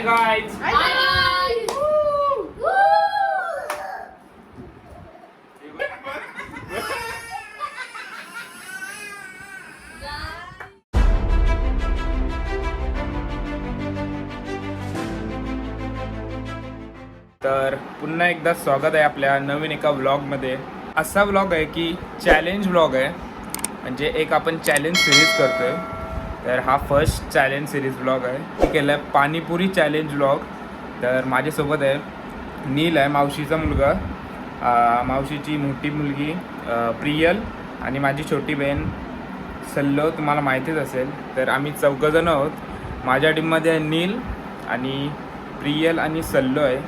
Hi guys. तर पुन्हा एकदा स्वागत आहे आपल्या नवीन एका व्लॉगमध्ये. असा व्लॉग आहे की चॅलेंज व्लॉग आहे, म्हणजे एक आपण चॅलेंज सिरीज करतोय. तर हा फर्स्ट चॅलेंज सिरीज व्लॉग आहे. मी केलं आहे पाणीपुरी चॅलेंज व्लॉग. तर माझ्यासोबत आहे नील आहे, मावशीचा मुलगा, मावशीची मोठी मुलगी प्रियल आणि माझी छोटी बहीण सल्लो, तुम्हाला माहितीच असेल. तर आम्ही 4 जण आहोत. माझ्या टीममध्ये आहे नील आणि प्रियल आणि सल्लो आहे.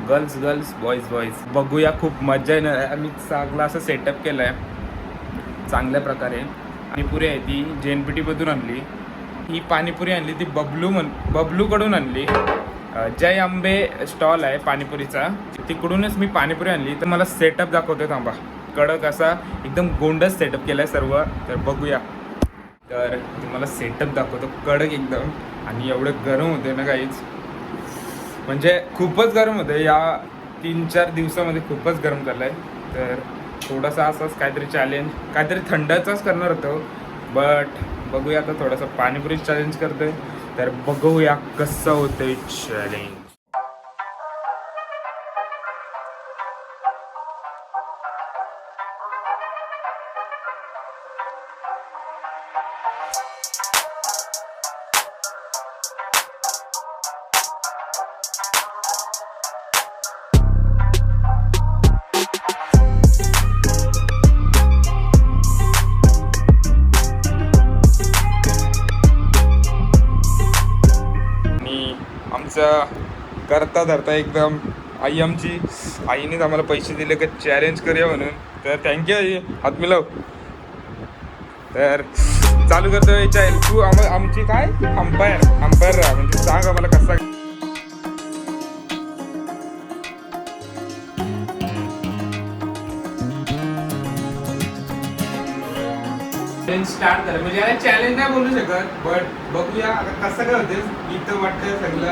Girls boys. बघूया, खूप मजा येणार आहे. आम्ही चांगला असं सेटअप केलं आहे चांगल्या प्रकारे. पाणीपुरी आहे ती JNPT आणली. ही पाणीपुरी आणली ती बबलूकडून आणली. जय आंबे स्टॉल आहे पाणीपुरीचा, तिकडूनच मी पाणीपुरी आणली. तर मला सेटअप दाखवतो, थांबा. कडक असा एकदम गोंडच सेटअप केला आहे सर्व. तर बघूया. तर तुम्हाला सेटअप दाखवतो कडक एकदम. आणि एवढं गरम होते ना काहीच, म्हणजे खूपच गरम होते. या 3-4 दिवसामध्ये खूपच गरम झालं आहे. तर थोडासा असाच काहीतरी चॅलेंज, काहीतरी थंडचाच करणार होतो. बट बघूया, आता थोडासा पाणीपुरी चॅलेंज करतोय. तर बघूया कसं होतंय चॅलेंज. करता धरता एकदम आईनेच आम्हाला पैसे दिले की चॅलेंज करूया म्हणून. तर थँक्यू आई, हात मिळव. तर चालू करतोय चॅलेंज. तू आमची काय अंपायर राहा, म्हणजे सांग आम्हाला कसा स्टार्ट कर. म्हणजे याला चॅलेंज नाही बोलू शकत, बट बघूया आता कसं काय होते. इथं वाटतं सगळं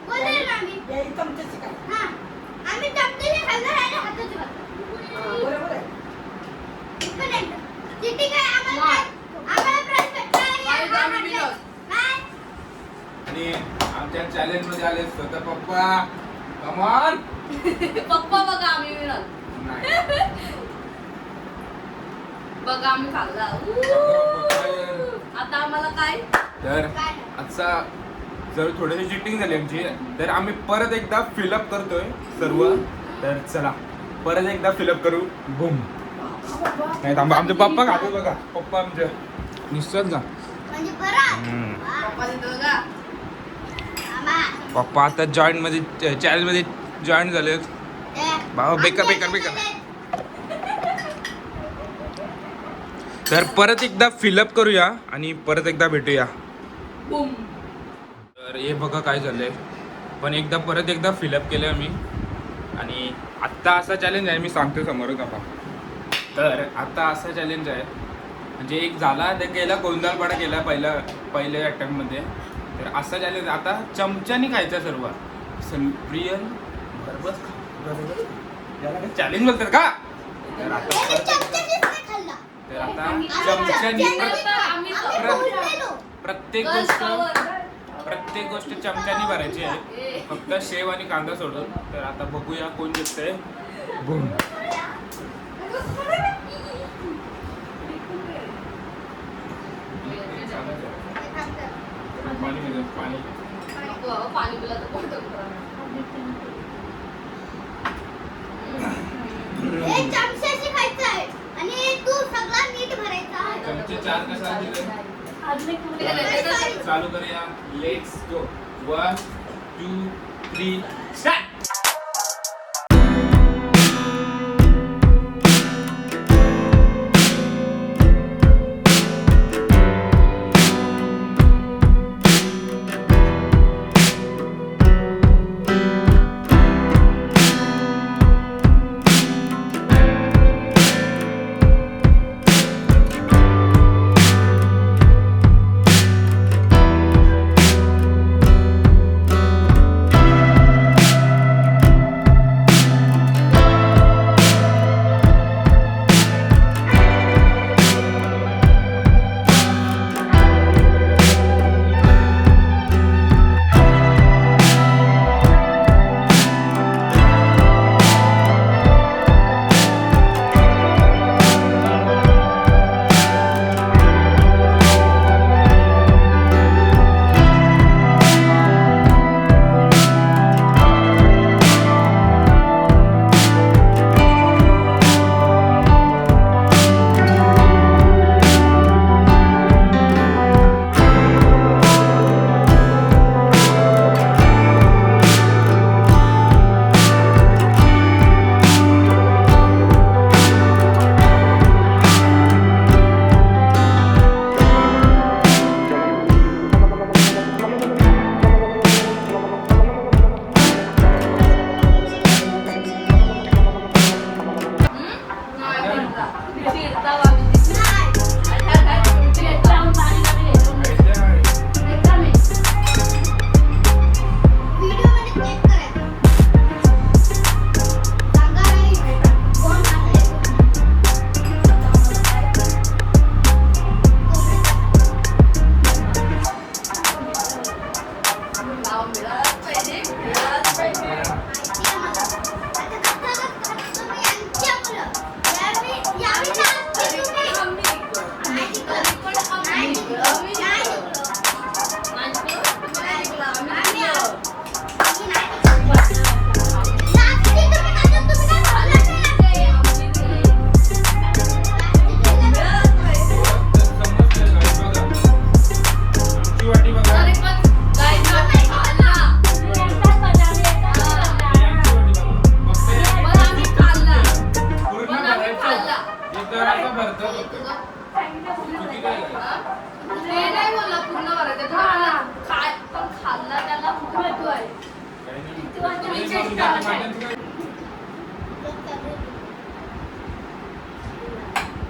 बोलेल ना मी. हा. आम्ही चमच्याने खाल्लं आणि हाताने खाल्लं. बरोबर आहे. इथपर्यंत. चिटिंग आहे आम्हाला प्राइस भेटणार आहे. काय? आणि आमच्या चॅलेंज मध्ये आले स्वतः पप्पा. कमॉन. पप्पा बघा आम्ही मिळाल बघा आम्ही खाल्ला आता आम्हाला काय तर आजचा जर थोडीशी चिटिंग झाली आमची तर आम्ही परत एकदा फिलअप करतोय सर्व. तर चला परत एकदा फिलअप करू. बूम. नाही थांबा आमचे पप्पा खातो बघा. पप्पा आमचे निश्चित जा. म्हणजे परत. पप्पा तिथं बघा आम्हा. पप्पा आता जॉईंट मध्ये चॅलेंज मध्ये जॉईन झालेत. बाबा बेकार बेकार बेकार. तर परत एकदा फिलअप करूया आणि परत एकदा भेटूया. बूम. तर हे बघा काय झालंय. पण एकदा परत एकदा फिलअप केलं आम्ही. आणि आत्ता असा चॅलेंज आहे मी सांगतो समोरच आता. तर आता असा चॅलेंज आहे म्हणजे एक झाला ते गेला गोंधळपाडा केला पहिल्या अटेम्प्टमध्ये. तर असा चॅलेंज आता चमच्यानी खायचा सर्व. रियल बरोबर याला काही चॅलेंज बोलतात का. तर आता हे चमच्यानेच नाही खाल्ला. तर आता चमच्यानी आम्ही प्रत्येक गोष्ट चमच्यानी भरायची आहे. फक्त शेव आणि कांदा सोडून. तर आता बघूया कोण जिंकतंय. बूम. पाणी पाणी पिला तर पोट हे चमच्याशी खायचं आहे आणि तू सगळा नीट भरायचा आहे. चमचे 4 कसा दिले. चालू करूया. Let's go. 1 2 3 स्टार्ट.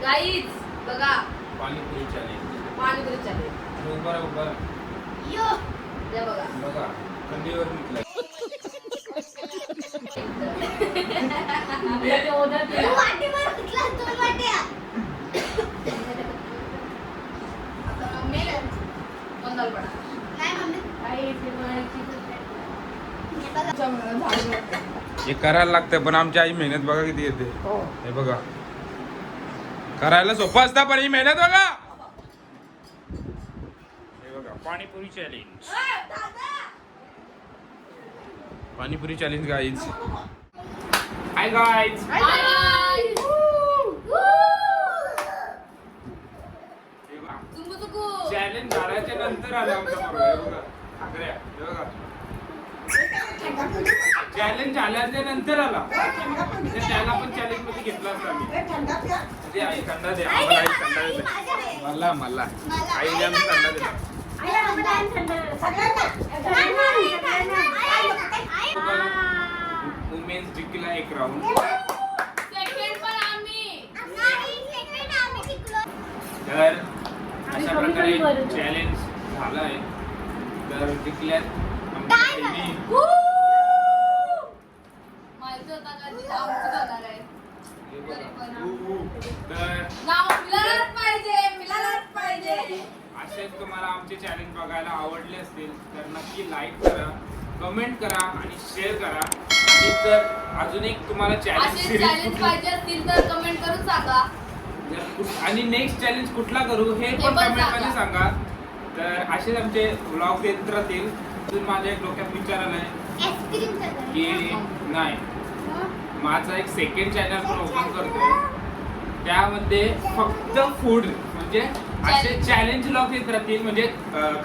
गाईज बघा पाणीपुरी चॅलेंज. पाणीपुरी चॅलेंज. उभा राहा, उभा राहा. यो दे बघा. बघा कंदीवर निघलाय. तू वाटीवर उठला, दोन वाट्या. बंगाल पडा. नाही मम्मी. हे करायला लागतं पण आमची आई मेहनत बघा किती येते. हे बघा करायला सोपं असतं पण ही मेहनत बघा. हे बघा panipuri challenge. Panipuri challenge guys. Hi guys. चुकू चुकू. चॅलेंज झाल्याच्या नंतर आलं आमचा बरोबर. हे बघा ठाकऱ्या. हे बघा चॅलेंज झाल्याच्या नंतर आला. तर त्याला पण चॅलेंज मध्ये घेतला असता आम्ही. दे आई थंडा दे. आम्हाला आई थंडा दे. मला आईने आम्ही थंडा दिला. वुमेन्स जिंकला एक राऊंड. सेकंड पण आम्ही. तर अशा प्रकारे चॅलेंज झालाय. तर जिंकल्यात आमच्या बहिणी. माहिती होता का तिथे आमचं जाणार आहे. हे बघा. तर नाव मिळालंच पाहिजे, मिळालंच पाहिजे. असेच तुम्हाला आमचे चॅलेंज बघायला आवडले असतील तर नक्की लाईक करा, कमेंट करा आणि शेअर करा. आणि जर अजून एक तुम्हाला चॅलेंज असे सिरीज चॅलेंज पाहिजे असतील तर कमेंट करून सांगा. आणि नेक्स्ट चॅलेंज कुठला करू हे पण पण कमेंट मध्ये सांगा. सांगा. तर असेच आमचे व्लॉग येत राहतील. अजून माझ्या एक डोक्यात विचार आलाय की नाही माझा एक सेकंड चॅनल पण ओपन करतोय. त्यामध्ये फक्त फूड म्हणजे असे चॅलेंज व्लॉग येत राहतील. म्हणजे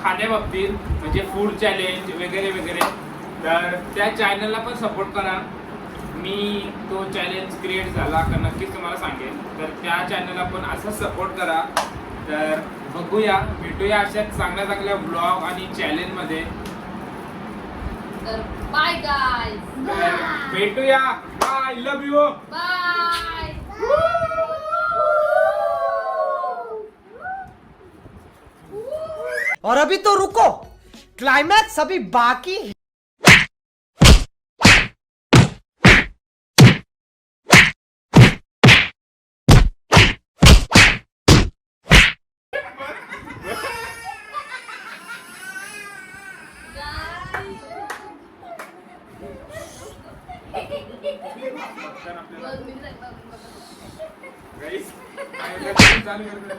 खाण्याबाबतीत म्हणजे फूड चॅलेंज वगैरे वगैरे. तर त्या चॅनलला पण सपोर्ट करा. मी तो चॅलेंज क्रिएट झाला का नक्कीच तुम्हाला सांगेन. तर त्या चॅनलला पण असं सपोर्ट करा. तर बघूया भेटूया अशा चांगल्या चांगल्या ब्लॉग आणि चॅलेंज मध्ये. तर बाय गाईज. तर भेटूया. Bye love you. बाय. और अभी तो रुको, क्लाइमैक्स अभी बाकी है. Guys, चालू करतो.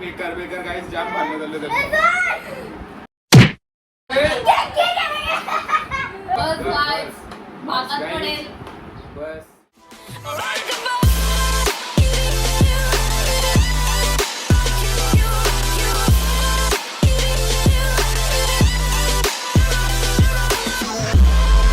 बेकार गाईस जाम भांडण झालं बस गाईज भागात पडेल. बस